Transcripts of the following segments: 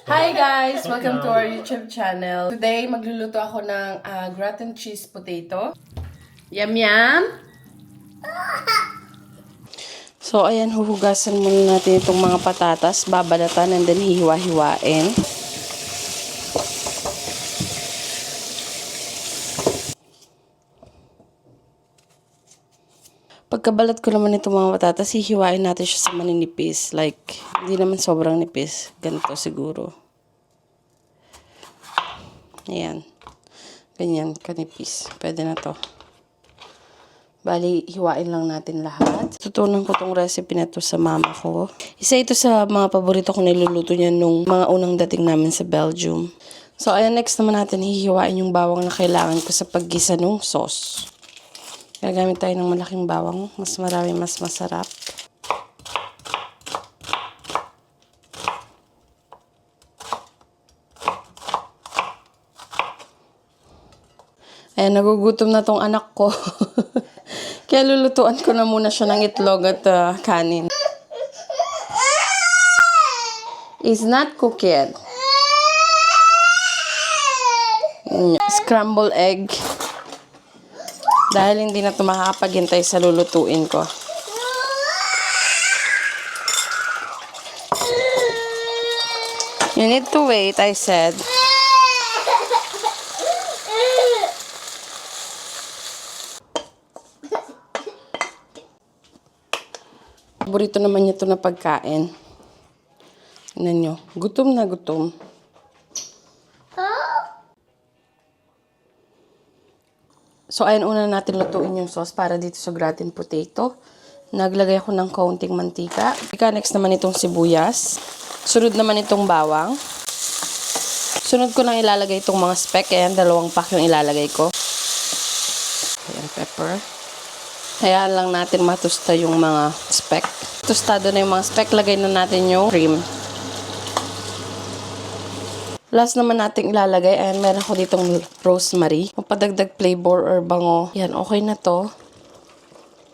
Hi guys! Welcome to our YouTube channel. Today, magluluto ako ng gratin cheese potato. Yum yum! So, ayan, huhugasan muna natin itong mga patatas, babalatan, and then hiwa-hiwain. Pagkabalat ko naman itong mga patatas, hihiwain natin siya sa maninipis. Like, hindi naman sobrang nipis. Ganito siguro. Ayan. Ganyan, kanipis. Pwede na to. Bali, hiwain lang natin lahat. Tutunan ko tong recipe na to sa mama ko. Isa ito sa mga paborito ko niluluto niya nung mga unang dating namin sa Belgium. So, ayan, next naman natin hihiwain yung bawang na kailangan ko sa paggisa ng sauce. Gagamit tayo ng malaking bawang. Mas marami, mas masarap. Ayan, nagugutom na tong anak ko. Kaya lulutuan ko na muna siya ng itlog at kanin. It's not cooked yet. Scrambled egg. Dahil hindi na ito makakapaghintay sa lulutuin ko. You need to wait, I said. Paborito naman niya ito na pagkain. Tignan nyo. Gutom na gutom. So, ayan, una natin lutuin yung sauce para dito sa gratin potato. Naglagay ako ng kaunting mantika. Next naman itong sibuyas. Sunod naman itong bawang. Sunod ko lang ilalagay itong mga speck. Ayan, 2 pack yung ilalagay ko. Ayan, pepper. Hayaan lang natin matusta yung mga speck. Tostado na yung mga speck. Lagay na natin yung cream. Last naman natin ilalagay, ayan, meron ko ditong rosemary. Papadagdag flavor or bango. Yan, okay na to.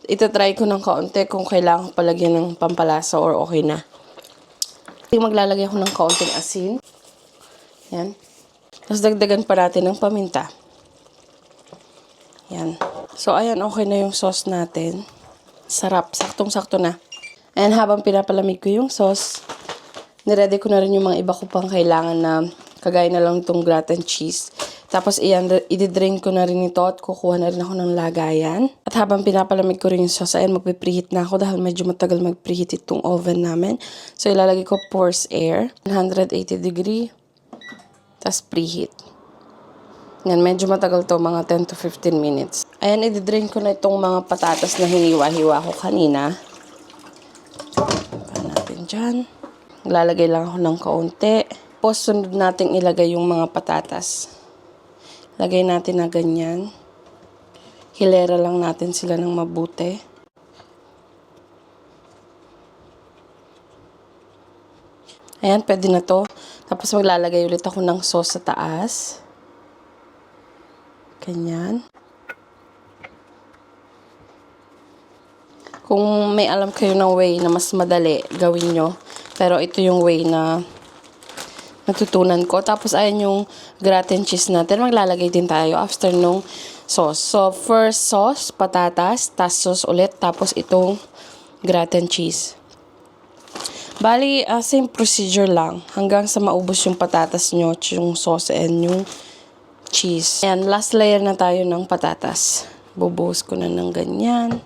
Ito-try ko ng kaunti kung kailangan ko palagyan ng pampalasa or okay na. Maglalagay ako ng kaunting asin. Yan. Tapos dagdagan pa natin ng paminta. Yan. So, ayan, okay na yung sauce natin. Sarap. Saktong-sakto na. Ayan, habang pinapalamig ko yung sauce, niready ko na rin yung mga iba ko pang kailangan na kagaya na lang itong gratin cheese. Tapos, i-drain ko na rin ito at kukuha na rin ako ng lagayan. At habang pinapalamig ko rin yung sauce, ayan, magpipreheat na ako dahil medyo matagal magpreheat itong oven namin. So, ilalagay ko forced air, 180 degree, tapos preheat. Yan, medyo matagal to, mga 10 to 15 minutes. Ayan, i-drain ko na itong mga patatas na hiniwa-hiwa ko kanina. Paan natin dyan. Lalagay lang ako ng kaunti. Tapos, sunod natin ilagay yung mga patatas. Lagay natin na ganyan. Hilera lang natin sila ng mabuti. Ayan, pwede na to. Tapos, maglalagay ulit ako ng sauce sa taas. Ganyan. Kung may alam kayo ng way na mas madali, gawin nyo. Pero ito yung way na natutunan ko. Tapos, ayan yung gratin cheese natin. Maglalagay din tayo after nung sauce. So, first sauce, patatas, tas sauce ulit. Tapos, itong gratin cheese. Bali, same procedure lang. Hanggang sa maubos yung patatas nyo, yung sauce and yung cheese. Ayan, last layer na tayo ng patatas. Bubuhos ko na ng ganyan.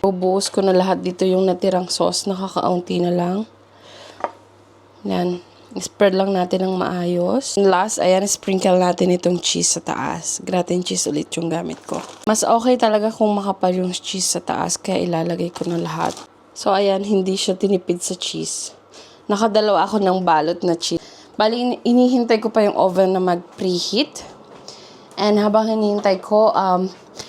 Bubuhos ko na lahat dito yung natirang sauce. Nakakaunti na lang. Ayan. Spread lang natin ng maayos. Last, ayan, sprinkle natin itong cheese sa taas. Gratin cheese ulit yung gamit ko. Mas okay talaga kung makapal yung cheese sa taas, kaya ilalagay ko na lahat. So, ayan, hindi siya tinipid sa cheese. Nakadalawa ako ng balot na cheese. Bali, inihintay ko pa yung oven na mag-preheat. And habang hinihintay ko,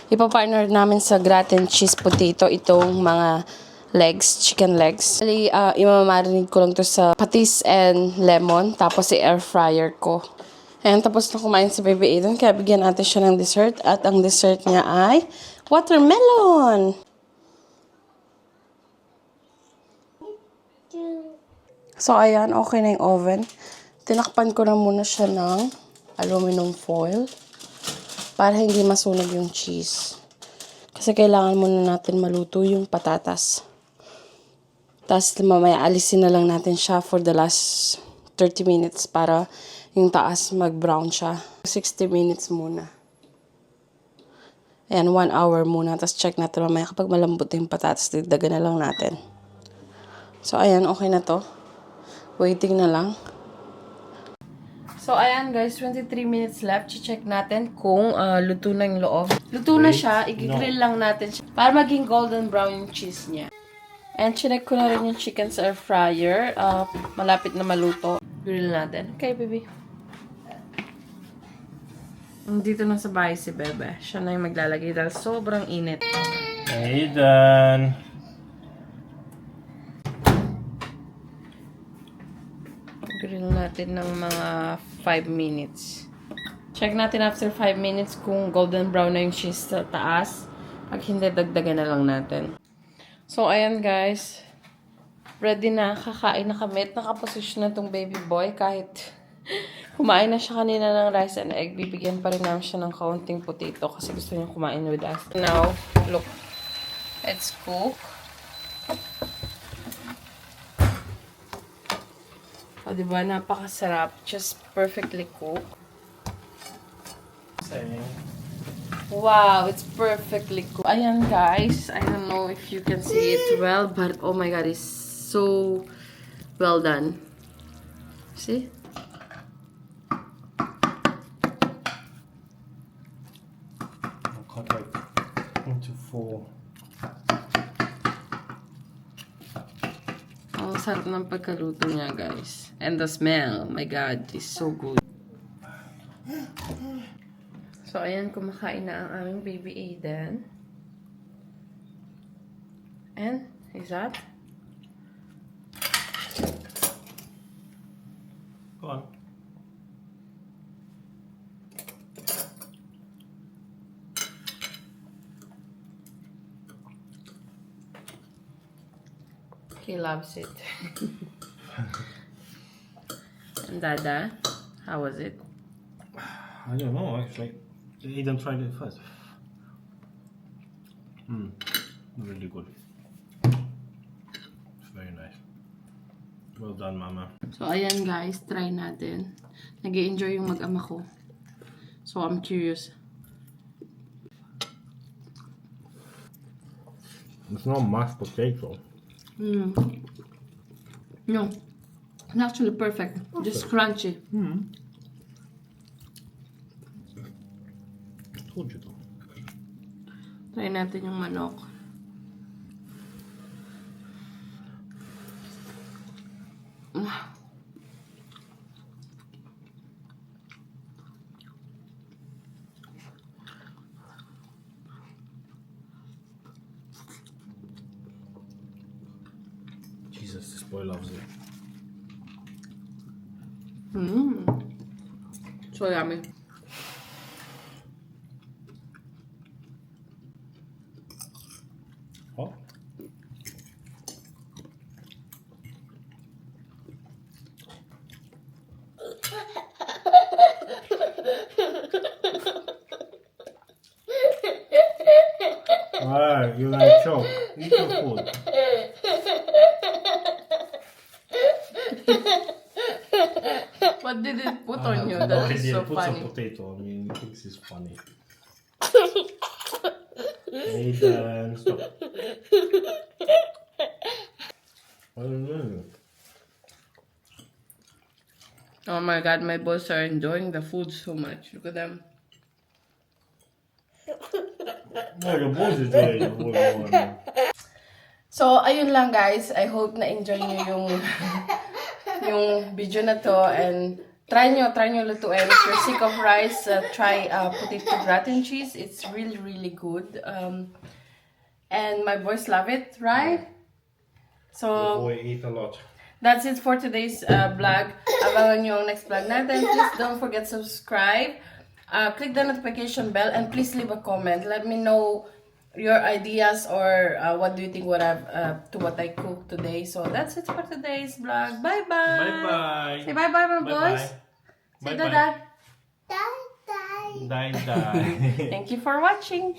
ipapartner namin sa gratin cheese potato itong mga legs, chicken legs. Bali, imamarinate ko lang to sa patis and lemon. Tapos, i-air fryer ko. Ayan, tapos na kumain si Baby Aiden. Kaya bigyan natin siya ng dessert. At ang dessert niya ay watermelon! So, ayan, okay na yung oven. Tinakpan ko na muna siya ng aluminum foil para hindi masunog yung cheese. Kasi kailangan muna natin maluto yung patatas. Tapos mamaya alisin na lang natin siya for the last 30 minutes para yung taas mag-brown siya. 60 minutes muna. Ayan, 1 hour muna. Tapos check natin mamaya kapag malambot yung patatas, dagdagan na lang natin. So, ayan, okay na to. Waiting na lang. So, ayan guys, 23 minutes left. Check natin kung luto na yung loob. Luto na siya. I-grill lang natin siya para maging golden brown yung cheese niya. And chinek ko na rin yung chicken sa air fryer. Malapit na maluto. Grill natin. Okay, baby. Dito na sa bahay si Bebe. Siya na yung maglalagay dahil sobrang init. Hey, Dan. Grill natin ng mga 5 minutes. Check natin after 5 minutes kung golden brown na yung cheese sa taas. Pag hindi, dagdagan na lang natin. So, ayan guys. Ready na. Kakain na kami. Nakaposisyon na tong baby boy kahit kumain na siya kanina ng rice and egg. Bibigyan pa rin namin siya ng kaunting potato kasi gusto niya kumain with us. Now, look. Let's cook. O, diba? Napakasarap. Just perfectly cooked. Same. Wow, it's perfectly cooked. Ayan, guys. I don't know if you can see it well, but oh my god, it's so well done. See? I'll cut like into 4. Ang sarap ng pagkaluto niya, guys. And the smell, my god, is so good. So, ayan, kumakain na ang aming baby Aiden. And, is that? Go on. He loves it. And Dada, how was it? I don't know, actually. Aiden tried it first. Really good. It's very nice. Well done, Mama. So, ayan guys, try natin. Nag-i-enjoy yung mag-ama ko. So, I'm curious. It's not mashed potato. No. It's actually perfect. Just crunchy. Told you to. Try natin yung manok. Jesus, this boy loves it. So yummy. Oh. Alright, you're gonna choke. Eat your food. What did it put on you? That is so Put funny. some potato. I mean, he thinks it's funny. Aiden, stop. What are you doing? Oh my god, my boys are enjoying the food so much. Look at them. Oh, your boys are doing the food more. So, ayun lang guys. I hope na-enjoy nyo yung yung video na to and try nyo lutuin. If you're sick of rice, try potato gratin cheese. It's really good. And my boys love it, right? So, Boy ate a lot. that's it for today's vlog. Abangan nyo ang next vlog natin. Please don't forget to subscribe. Click the notification bell and please leave a comment. Let me know your ideas or what do you think what I cooked today. So that's it for today's vlog. Bye bye. Bye bye. Say bye bye, my boys. Say Bye dada. bye. Die die. Thank you for watching.